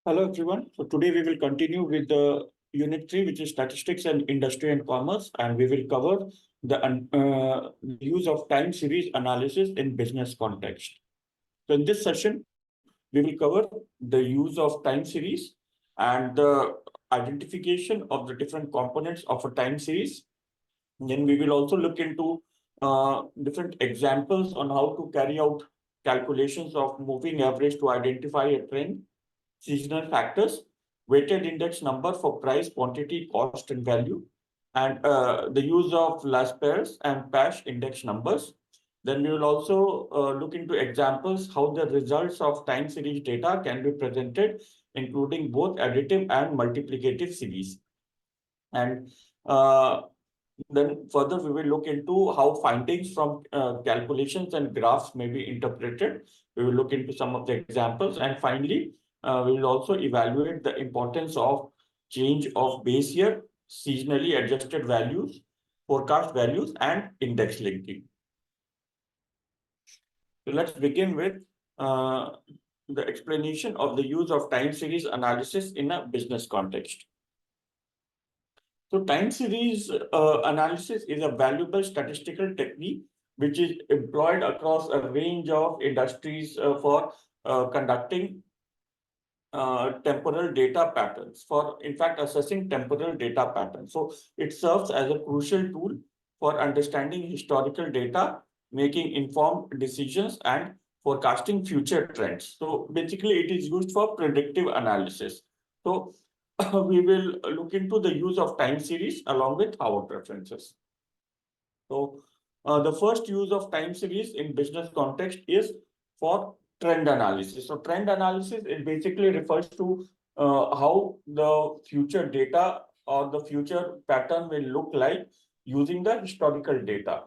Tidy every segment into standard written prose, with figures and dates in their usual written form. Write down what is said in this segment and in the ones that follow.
Hello everyone. So today we will continue with the unit 3, which is statistics and industry and commerce, and we will cover the use of time series analysis in business context. So in this session, we will cover the use of time series and the identification of the different components of a time series. And then we will also look into different examples on how to carry out calculations of moving average to identify a trend, seasonal factors, weighted index number for price, quantity, cost, and value, and the use of last pairs and PASH index numbers. Then we will also look into examples how the results of time series data can be presented, including both additive and multiplicative series. And then further, we will look into how findings from calculations and graphs may be interpreted. We will look into some of the examples. And finally, we will also evaluate the importance of change of base year, seasonally adjusted values, forecast values, and index linking. So let's begin with the explanation of the use of time series analysis in a business context. So time series analysis is a valuable statistical technique which is employed across a range of industries for conducting temporal data patterns, for in fact assessing temporal data patterns. So it serves as a crucial tool for understanding historical data, making informed decisions, and forecasting future trends. So basically it is used for predictive analysis. So we will look into the use of time series along with our preferences. So the first use of time series in business context is for trend analysis. So trend analysis, it basically refers to how the future data or the future pattern will look like using the historical data.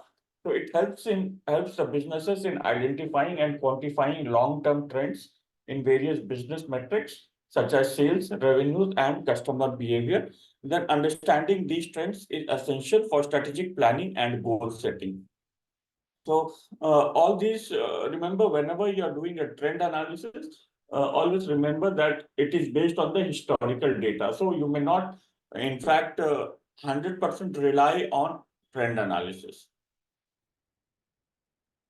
So it helps the businesses in identifying and quantifying long-term trends in various business metrics such as sales, revenues, and customer behavior. Then understanding these trends is essential for strategic planning and goal setting. So all these, remember, whenever you are doing a trend analysis, always remember that it is based on the historical data. So you may not, in fact, 100% rely on trend analysis.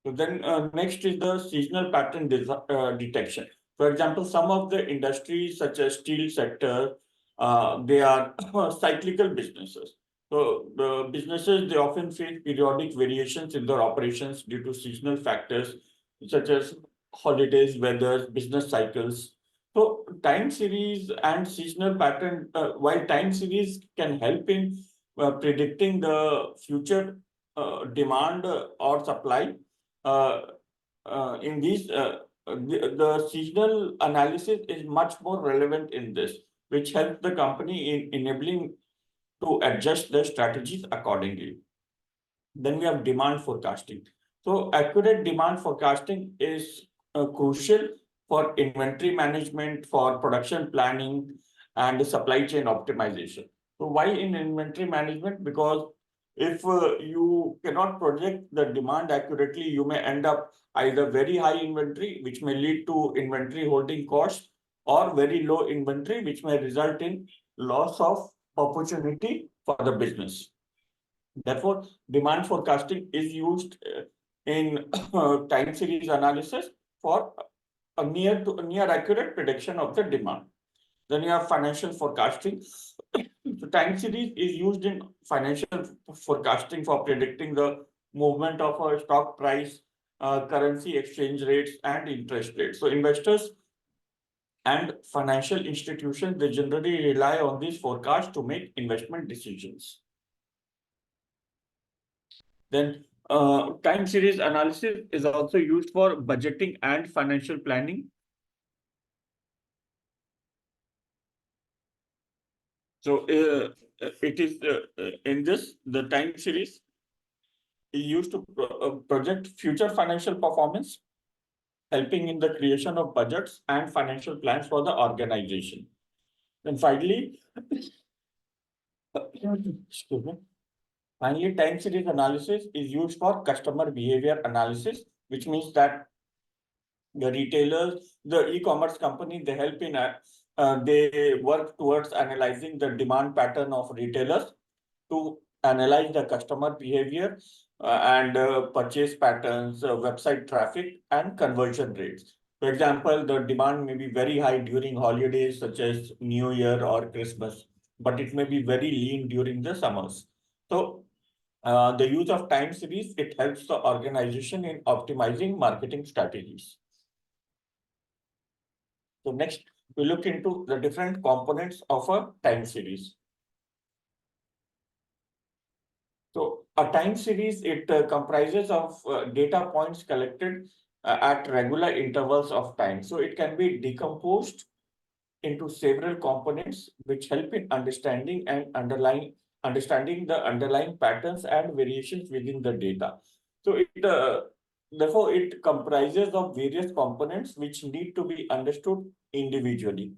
So then next is the seasonal pattern detection. For example, some of the industries such as steel sector, they are cyclical businesses. So the businesses, they often face periodic variations in their operations due to seasonal factors such as holidays, weather, business cycles. So time series and seasonal pattern, while time series can help in predicting the future demand or supply, in these the seasonal analysis is much more relevant in this, which helps the company in enabling to adjust their strategies accordingly. Then we have demand forecasting. So accurate demand forecasting is crucial for inventory management, for production planning, and supply chain optimization. So why in inventory management? Because if you cannot project the demand accurately, you may end up either very high inventory, which may lead to inventory holding costs, or very low inventory, which may result in loss of opportunity for the business. Therefore, demand forecasting is used in time series analysis for a near accurate prediction of the demand. Then you have financial forecasting. So time series is used in financial forecasting for predicting the movement of a stock price, currency exchange rates, and interest rates. So investors and financial institutions, they generally rely on these forecasts to make investment decisions. Then time series analysis is also used for budgeting and financial planning. So it is in this, the time series is used to project future financial performance, helping in the creation of budgets and financial plans for the organization. Then finally, excuse me. Finally, time series analysis is used for customer behavior analysis, which means that the retailers, the e-commerce company, they help in they work towards analyzing the demand pattern of retailers to analyze the customer behavior and purchase patterns, website traffic, and conversion rates. For example, the demand may be very high during holidays such as New Year or Christmas, but it may be very lean during the summers. So the use of time series, it helps the organization in optimizing marketing strategies. So next, we look into the different components of a time series. So a time series, it comprises of data points collected at regular intervals of time. So it can be decomposed into several components which help in understanding the underlying patterns and variations within the data. So therefore it comprises of various components which need to be understood individually.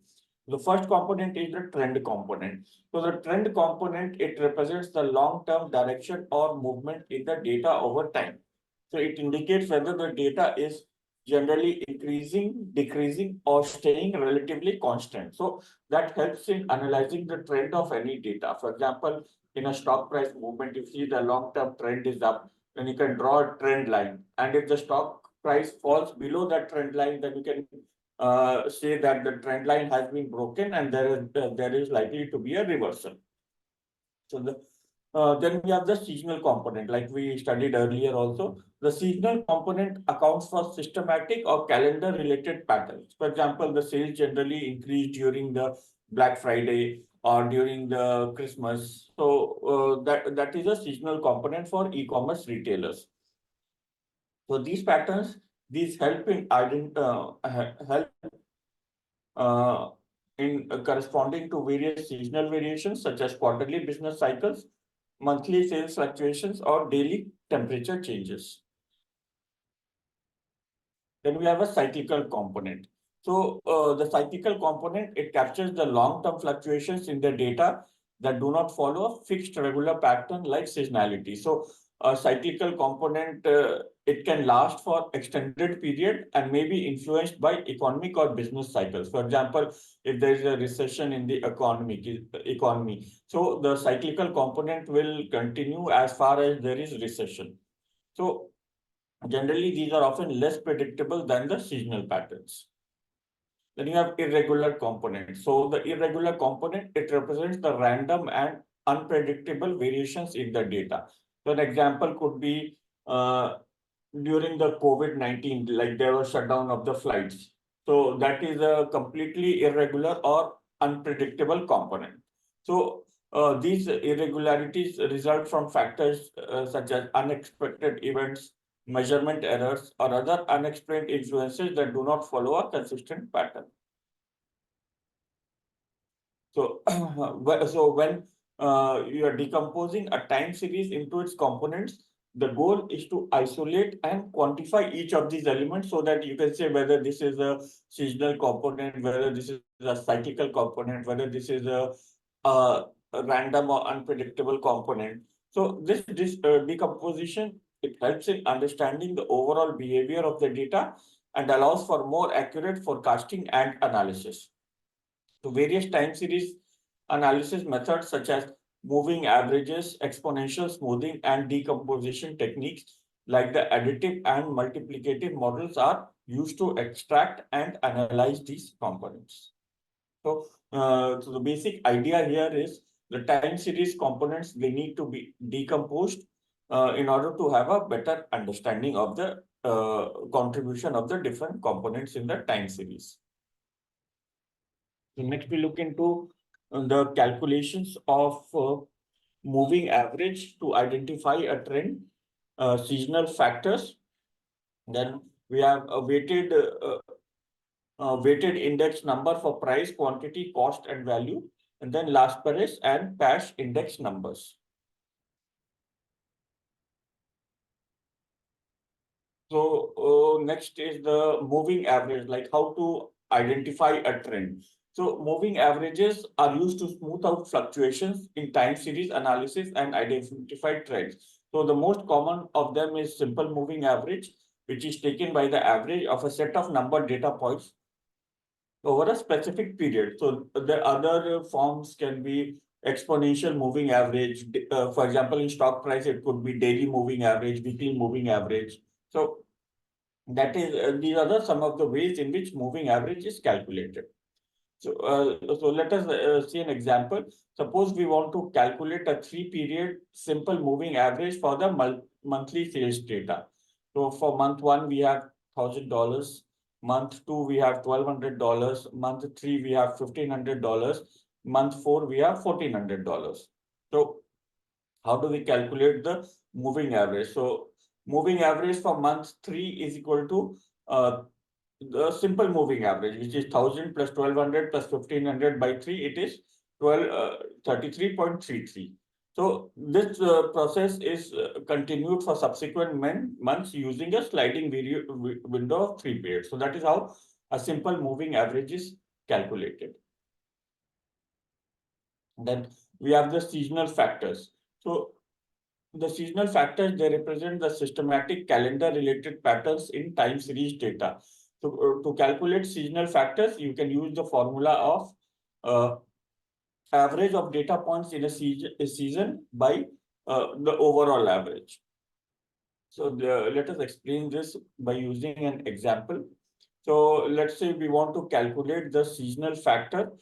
The first component is the trend component. So the trend component, it represents the long-term direction or movement in the data over time. So it indicates whether the data is generally increasing, decreasing, or staying relatively constant. So that helps in analyzing the trend of any data. For example, in a stock price movement, if you see the long-term trend is up, then you can draw a trend line. And if the stock price falls below that trend line, then you can say that the trend line has been broken and there is likely to be a reversal. So then we have the seasonal component, like we studied earlier also. The seasonal component accounts for systematic or calendar-related patterns. For example, the sales generally increase during the Black Friday or during the Christmas. So that is a seasonal component for e-commerce retailers. So these patterns, these help in uh, corresponding to various seasonal variations such as quarterly business cycles, monthly sales fluctuations, or daily temperature changes. Then we have a cyclical component. So the cyclical component, it captures the long-term fluctuations in the data that do not follow a fixed regular pattern like seasonality. So a cyclical component, it can last for extended period and may be influenced by economic or business cycles. For example, if there is a recession in the economy, so the cyclical component will continue as far as there is recession. So generally, these are often less predictable than the seasonal patterns. Then you have irregular components. So the irregular component, it represents the random and unpredictable variations in the data. So an example could be during the COVID-19, like there was shutdown of the flights. So that is a completely irregular or unpredictable component. So these irregularities result from factors such as unexpected events, measurement errors, or other unexplained influences that do not follow a consistent pattern. So, so when you are decomposing a time series into its components, the goal is to isolate and quantify each of these elements so that you can say whether this is a seasonal component, whether this is a cyclical component, whether this is a random or unpredictable component. So this decomposition, it helps in understanding the overall behavior of the data and allows for more accurate forecasting and analysis. So various time series analysis methods such as moving averages, exponential smoothing, and decomposition techniques like the additive and multiplicative models are used to extract and analyze these components. So the basic idea here is the time series components, they need to be decomposed in order to have a better understanding of the contribution of the different components in the time series. So next we look into the calculations of moving average to identify a trend, seasonal factors. Then we have a weighted index number for price, quantity, cost, and value, and then last Paris and cash index numbers. So next is the moving average, like how to identify a trend. So moving averages are used to smooth out fluctuations in time series analysis and identify trends. So the most common of them is simple moving average, which is taken by the average of a set of numbered data points over a specific period. So the other forms can be exponential moving average. For example, in stock price, it could be daily moving average, weekly moving average. So that is these are some of the ways in which moving average is calculated. So let us see an example. Suppose we want to calculate a 3-period simple moving average for the monthly sales data. So for month 1, we have $1,000. Month 2, we have $1,200. Month 3, we have $1,500. Month 4, we have $1,400. So how do we calculate the moving average? So moving average for month 3 is equal to the simple moving average, which is 1,000 plus 1,200 plus 1,500 by 3, it is 33.33. So this process is continued for subsequent months using a sliding window of 3 periods. So that is how a simple moving average is calculated. Then we have the seasonal factors. So the seasonal factors, they represent the systematic calendar related patterns in time series data. So to calculate seasonal factors, you can use the formula of uh, average of data points in a season by the overall average. So let us explain this by using an example. So let's say we want to calculate the seasonal factor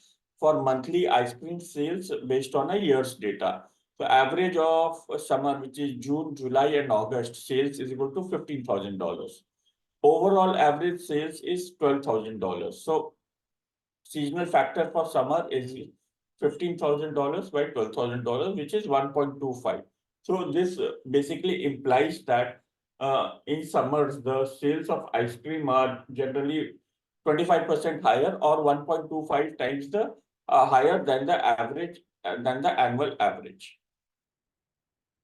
for monthly ice cream sales based on a year's data. So average of summer, which is June, July, and August, sales is equal to $15,000. Overall average sales is $12,000. So seasonal factor for summer is $15,000 by $12,000, which is 1.25. So this basically implies that in summers, the sales of ice cream are generally 25% higher or 1.25 times the higher than the average, than the annual average.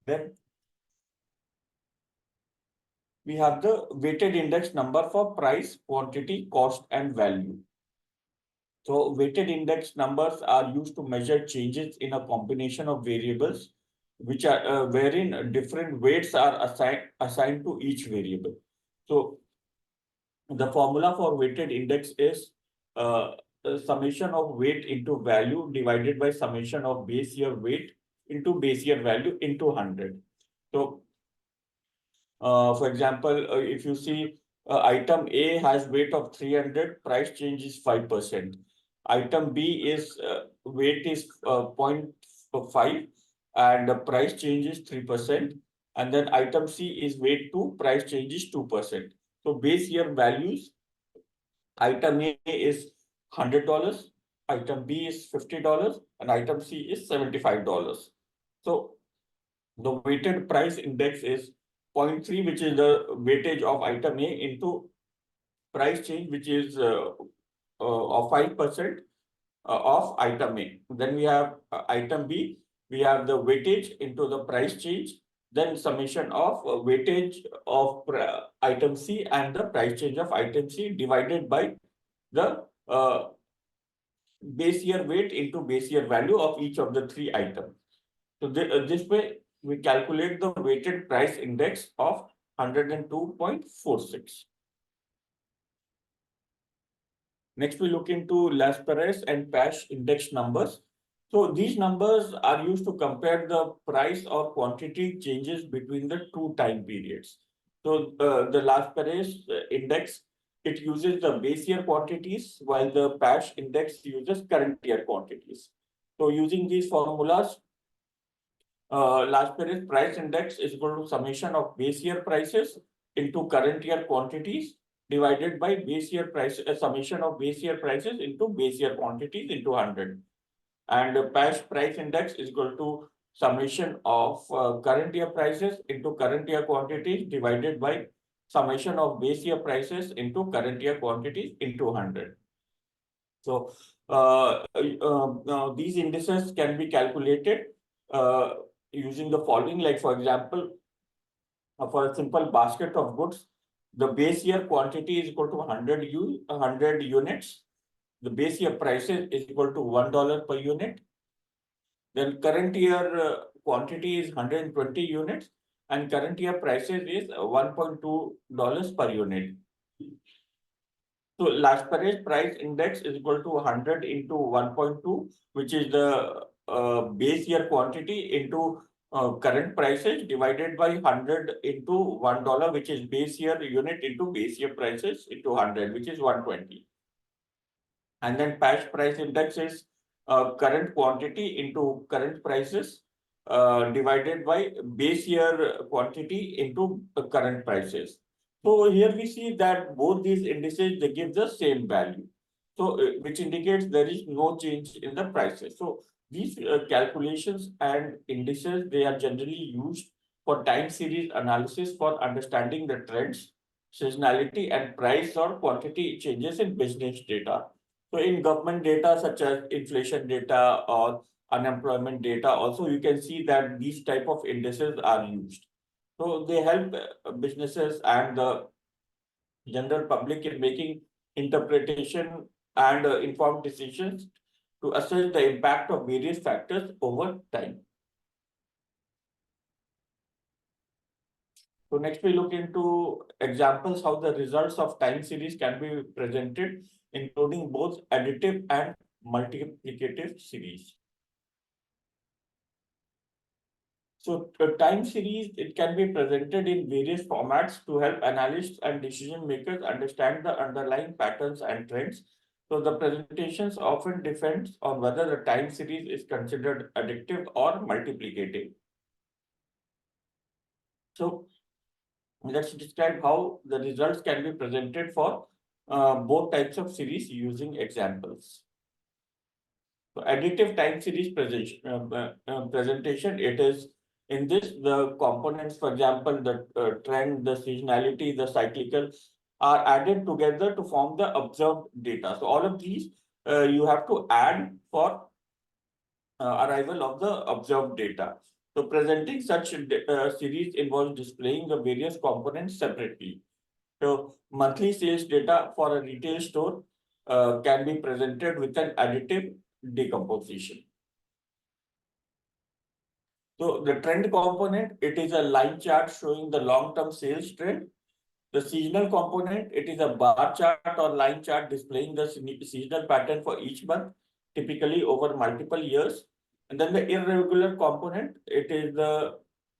Then we have the weighted index number for price, quantity, cost, and value. So weighted index numbers are used to measure changes in a combination of variables, which are wherein different weights are assigned to each variable. So the formula for weighted index is the summation of weight into value divided by summation of base year weight into base year value into 100. So for example, if you see item A has weight of 300, price change is 5%. Item B is weight is 0.5 and the price change is 3%. And then item C is weight 2, price change is 2%. So base year values, item A is $100, item B is $50, and item C is $75. So the weighted price index is 0.3, which is the weightage of item A into price change, which is of 5% of item A. Then we have item B, we have the weightage into the price change, then summation of weightage of item C and the price change of item C divided by the base year weight into base year value of each of the 3 items. So this way, we calculate the weighted price index of 102.46. Next, we look into Las-Perez and Pash index numbers. So these numbers are used to compare the price or quantity changes between the 2 time periods. So the Las-Perez index, it uses the base year quantities, while the Pash index uses current year quantities. So using these formulas, Las-Perez price index is equal to summation of base year prices into current year quantities divided by base year price, summation of base year prices into base year quantities into 100. And PASH price index is equal to summation of current year prices into current year quantities divided by summation of base year prices into current year quantities into 100. So these indices can be calculated using the following, like for example, for a simple basket of goods, the base year quantity is equal to 100 units. The base year price is equal to $1 per unit. Then current year quantity is 120 units and current year prices is $1.2 per unit. So last price index is equal to 100 into 1.2, which is the base year quantity into current prices divided by 100 into $1, which is base year unit into base year prices into 100, which is 120. And then patch price index is current quantity into current prices divided by base year quantity into current prices. So here we see that both these indices, they give the same value. So which indicates there is no change in the prices. So these calculations and indices, they are generally used for time series analysis for understanding the trends, seasonality and price or quantity changes in business data. So in government data such as inflation data or unemployment data, also you can see that these type of indices are used. So they help businesses and the general public in making interpretation and informed decisions to assess the impact of various factors over time. So next we look into examples how the results of time series can be presented, including both additive and multiplicative series. So time series, it can be presented in various formats to help analysts and decision makers understand the underlying patterns and trends. So the presentations often depends on whether the time series is considered additive or multiplicative. So let's describe how the results can be presented for both types of series using examples. So additive time series presentation, it is in this, the components, for example, the trend, the seasonality, the cyclical are added together to form the observed data. So all of these you have to add for arrival of the observed data. So presenting such series involves displaying the various components separately. So monthly sales data for a retail store can be presented with an additive decomposition. So the trend component, it is a line chart showing the long-term sales trend. The seasonal component, it is a bar chart or line chart displaying the seasonal pattern for each month, typically over multiple years. And then the irregular component, it is the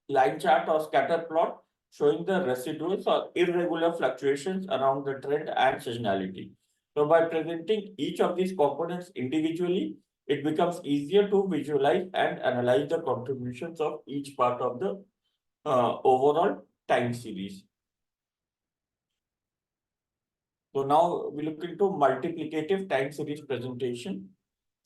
line chart or scatter plot showing the residuals or irregular fluctuations around the trend and seasonality. So by presenting each of these components individually, it becomes easier to visualize and analyze the contributions of each part of the overall time series. So now we look into multiplicative time series presentation.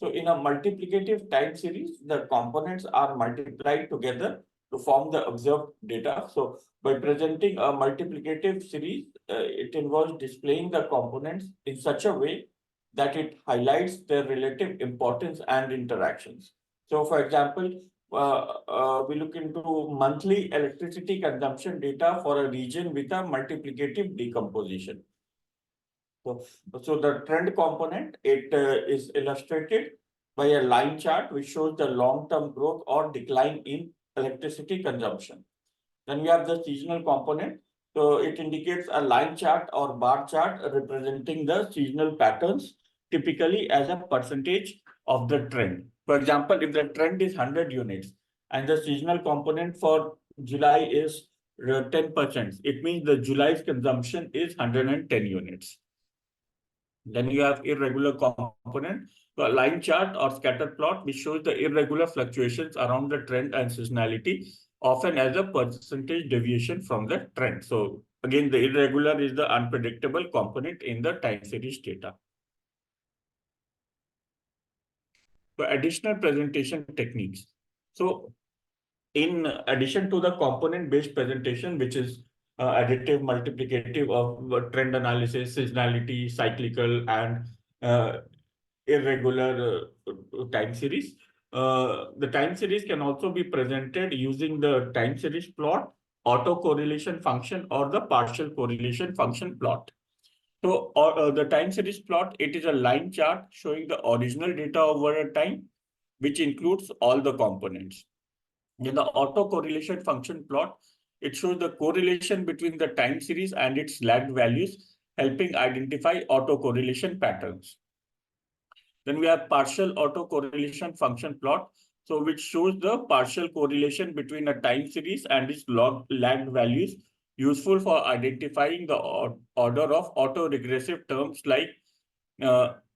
So in a multiplicative time series, the components are multiplied together to form the observed data. So by presenting a multiplicative series, it involves displaying the components in such a way that it highlights their relative importance and interactions. So for example, we look into monthly electricity consumption data for a region with a multiplicative decomposition. So the trend component, it is illustrated by a line chart which shows the long-term growth or decline in electricity consumption. Then we have the seasonal component. So it indicates a line chart or bar chart representing the seasonal patterns, typically as a percentage of the trend. For example, if the trend is 100 units and the seasonal component for July is 10%, it means the July's consumption is 110 units. Then you have irregular component, so a line chart or scatter plot which shows the irregular fluctuations around the trend and seasonality, often as a percentage deviation from the trend. So again, the irregular is the unpredictable component in the time series data. So additional presentation techniques. So in addition to the component-based presentation, which is additive, multiplicative of trend analysis, seasonality, cyclical, and irregular time series. The time series can also be presented using the time series plot, autocorrelation function, or the partial correlation function plot. So the time series plot, it is a line chart showing the original data over a time, which includes all the components. In the autocorrelation function plot, it shows the correlation between the time series and its lagged values helping identify autocorrelation patterns. Then we have partial autocorrelation function plot, so which shows the partial correlation between a time series and its lagged values, useful for identifying the order of autoregressive terms like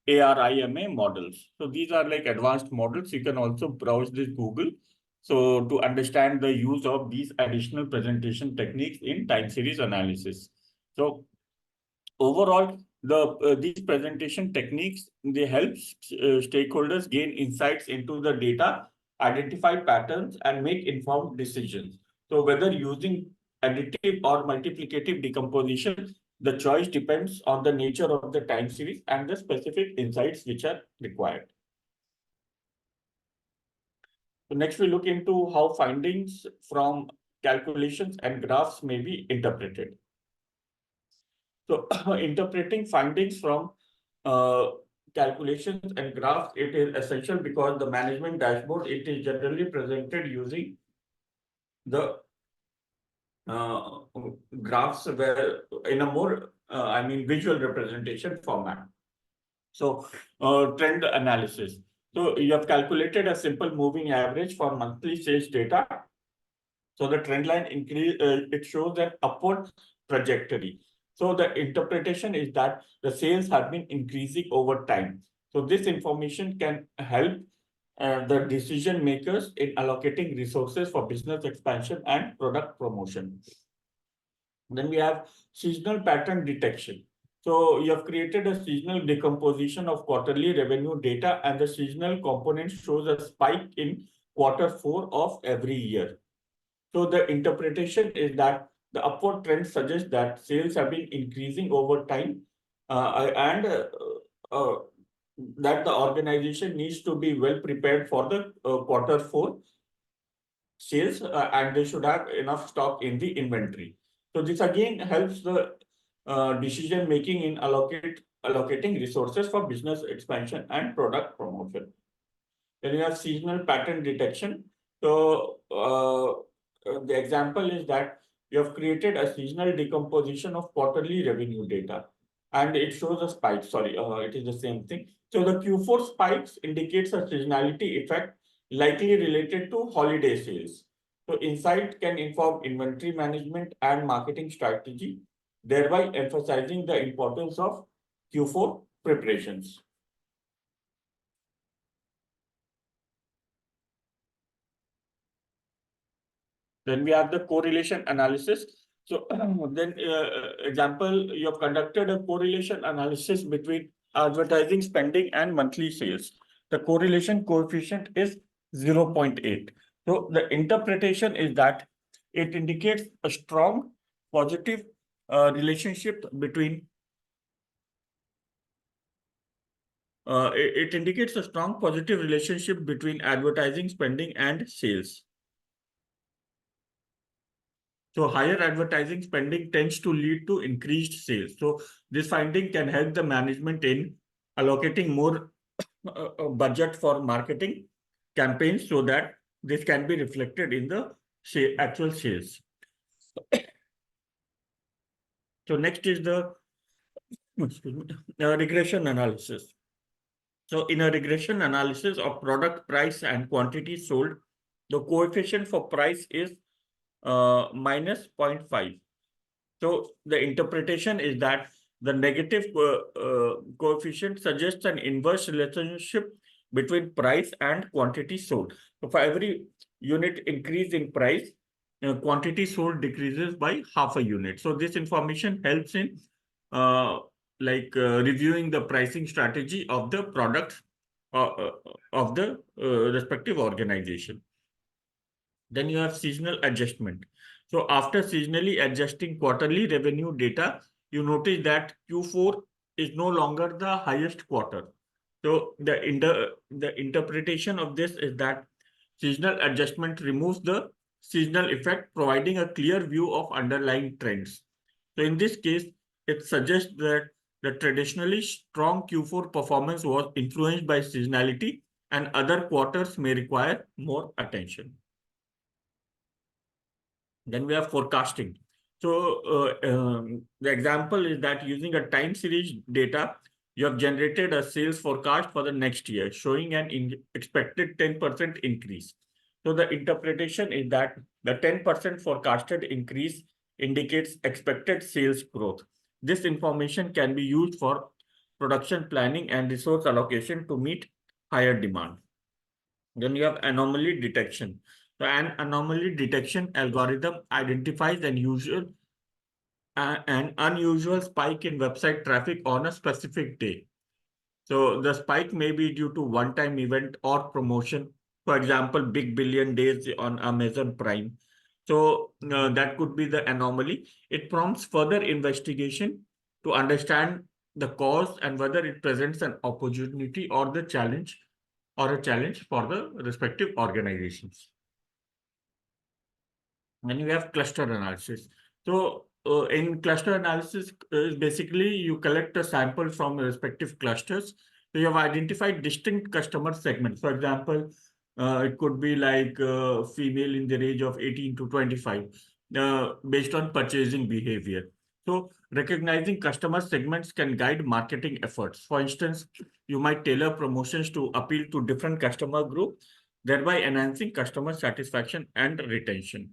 ARIMA models. So these are like advanced models. You can also browse this Google. So to understand the use of these additional presentation techniques in time series analysis. So overall, these presentation techniques, they help stakeholders gain insights into the data, identify patterns, and make informed decisions. So whether using additive or multiplicative decomposition, the choice depends on the nature of the time series and the specific insights which are required. So next we look into how findings from calculations and graphs may be interpreted. So interpreting findings from calculations and graphs, it is essential because the management dashboard, it is generally presented using the graphs where in a more, visual representation format. So trend analysis. So you have calculated a simple moving average for monthly sales data. So the trend line increase, it shows an upward trajectory. So the interpretation is that the sales have been increasing over time. So this information can help the decision makers in allocating resources for business expansion and product promotion. Then we have seasonal pattern detection. So you have created a seasonal decomposition of quarterly revenue data, and the seasonal component shows a spike in Q4 of every year. So the interpretation is that the upward trend suggests that sales have been increasing over time, and that the organization needs to be well prepared for the Q4 sales, and they should have enough stock in the inventory. So this again helps the decision making in allocating resources for business expansion and product promotion. Then you have seasonal pattern detection. So the example is that you have created a seasonal decomposition of quarterly revenue data, and it shows a spike. Sorry, it is the same thing. So the Q4 spikes indicates a seasonality effect likely related to holiday sales. So insight can inform inventory management and marketing strategy, thereby emphasizing the importance of Q4 preparations. Then we have the correlation analysis. So then example, you have conducted a correlation analysis between advertising spending and monthly sales. The correlation coefficient is 0.8. So the interpretation is that it indicates a strong positive relationship between it indicates a strong positive relationship between advertising spending and sales. So higher advertising spending tends to lead to increased sales. So this finding can help the management in allocating more budget for marketing campaigns so that this can be reflected in the actual sales. So next is the regression analysis. So in a regression analysis of product price and quantity sold, the coefficient for price is minus 0.5. So the interpretation is that the negative coefficient suggests an inverse relationship between price and quantity sold. So for every unit increase in price, quantity sold decreases by half a unit. So this information helps in reviewing the pricing strategy of the products of the respective organization. Then you have seasonal adjustment. So after seasonally adjusting quarterly revenue data, you notice that Q4 is no longer the highest quarter. So the interpretation of this is that seasonal adjustment removes the seasonal effect, providing a clear view of underlying trends. So in this case, it suggests that the traditionally strong Q4 performance was influenced by seasonality, and other quarters may require more attention. Then we have forecasting. So the example is that using a time series data, you have generated a sales forecast for the next year, showing an expected 10% increase. So the interpretation is that the 10% forecasted increase indicates expected sales growth. This information can be used for production planning and resource allocation to meet higher demand. Then you have anomaly detection. So an anomaly detection algorithm identifies an unusual spike in website traffic on a specific day. So the spike may be due to one-time event or promotion. For example, big billion days on Amazon Prime. So that could be the anomaly. It prompts further investigation to understand the cause and whether it presents an opportunity or a challenge for the respective organizations. Then you have cluster analysis. So in cluster analysis, basically you collect a sample from respective clusters. So you have identified distinct customer segments. For example, it could be like female in the range of 18 to 25 based on purchasing behavior. So recognizing customer segments can guide marketing efforts. For instance, you might tailor promotions to appeal to different customer groups, thereby enhancing customer satisfaction and retention.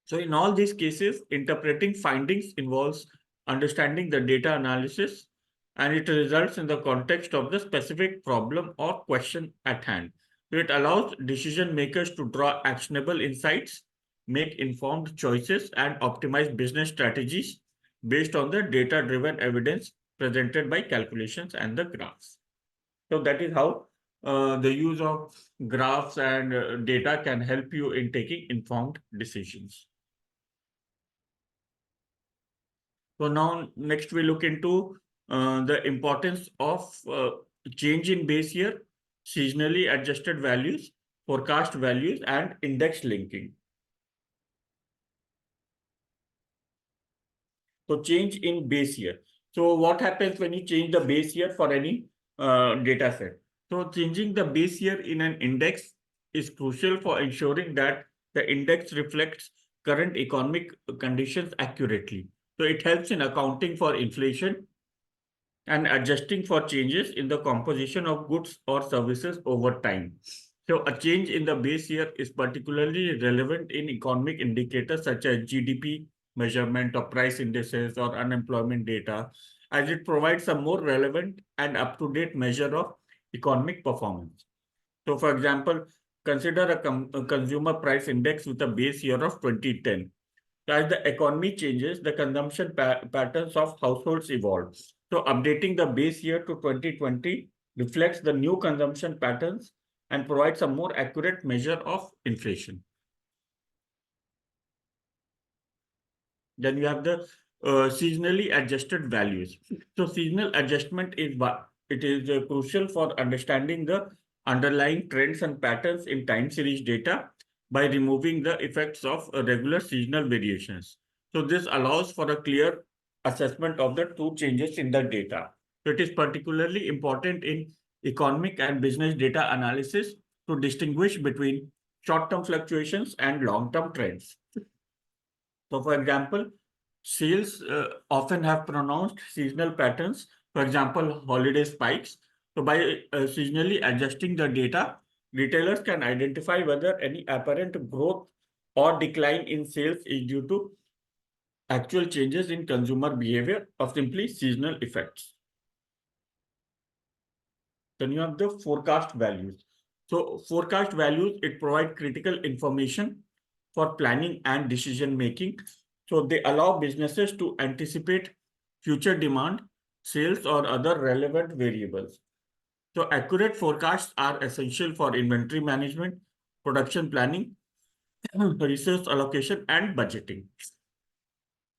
So in all these cases, interpreting findings involves understanding the data analysis, and it results in the context of the specific problem or question at hand. So it allows decision makers to draw actionable insights, make informed choices, and optimize business strategies based on the data-driven evidence presented by calculations and the graphs. So that is how the use of graphs and data can help you in taking informed decisions. So now next we look into the importance of change in base year, seasonally adjusted values, forecast values, and index linking. So change in base year. So what happens when you change the base year for any data set? So changing the base year in an index is crucial for ensuring that the index reflects current economic conditions accurately. So it helps in accounting for inflation and adjusting for changes in the composition of goods or services over time. So a change in the base year is particularly relevant in economic indicators such as GDP, measurement of price indices or unemployment data, as it provides a more relevant and up-to-date measure of economic performance. So for example, consider a consumer price index with a base year of 2010. As the economy changes, the consumption patterns of households evolve. So updating the base year to 2020 reflects the new consumption patterns and provides a more accurate measure of inflation. Then you have the seasonally adjusted values. So seasonal adjustment is crucial for understanding the underlying trends and patterns in time series data by removing the effects of regular seasonal variations. So this allows for a clear assessment of the true changes in the data. So it is particularly important in economic and business data analysis to distinguish between short-term fluctuations and long-term trends. So for example, sales often have pronounced seasonal patterns, for example, holiday spikes. So by seasonally adjusting the data, retailers can identify whether any apparent growth or decline in sales is due to actual changes in consumer behavior or simply seasonal effects. Then you have the forecast values. So forecast values, it provides critical information for planning and decision making. So they allow businesses to anticipate future demand, sales, or other relevant variables. So accurate forecasts are essential for inventory management, production planning, resource allocation, and budgeting.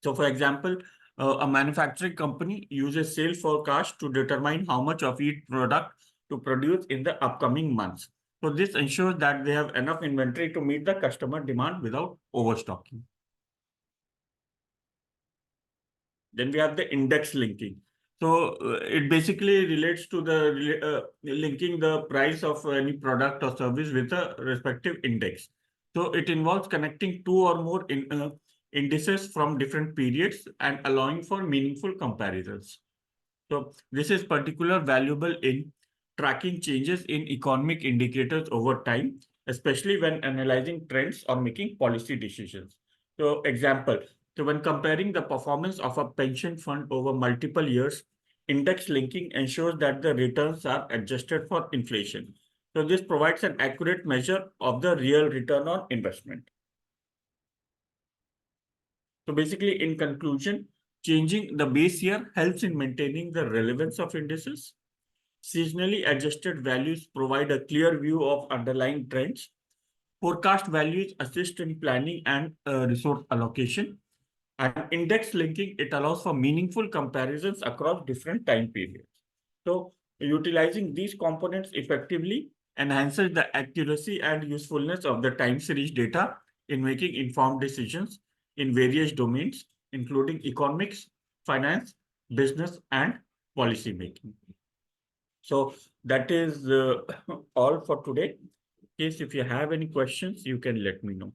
So for example, a manufacturing company uses sales forecast to determine how much of each product to produce in the upcoming months. So this ensures that they have enough inventory to meet the customer demand without overstocking. Then we have the index linking. So it basically relates to the linking the price of any product or service with a respective index. So it involves connecting two or more indices from different periods and allowing for meaningful comparisons. So this is particularly valuable in tracking changes in economic indicators over time, especially when analyzing trends or making policy decisions. So example, so when comparing the performance of a pension fund over multiple years, index linking ensures that the returns are adjusted for inflation. So this provides an accurate measure of the real return on investment. So basically, in conclusion, changing the base year helps in maintaining the relevance of indices. Seasonally adjusted values provide a clear view of underlying trends. Forecast values assist in planning and resource allocation. And index linking, it allows for meaningful comparisons across different time periods. So utilizing these components effectively enhances the accuracy and usefulness of the time series data in making informed decisions in various domains, including economics, finance, business, and policy making. So that is all for today. In case if you have any questions, you can let me know.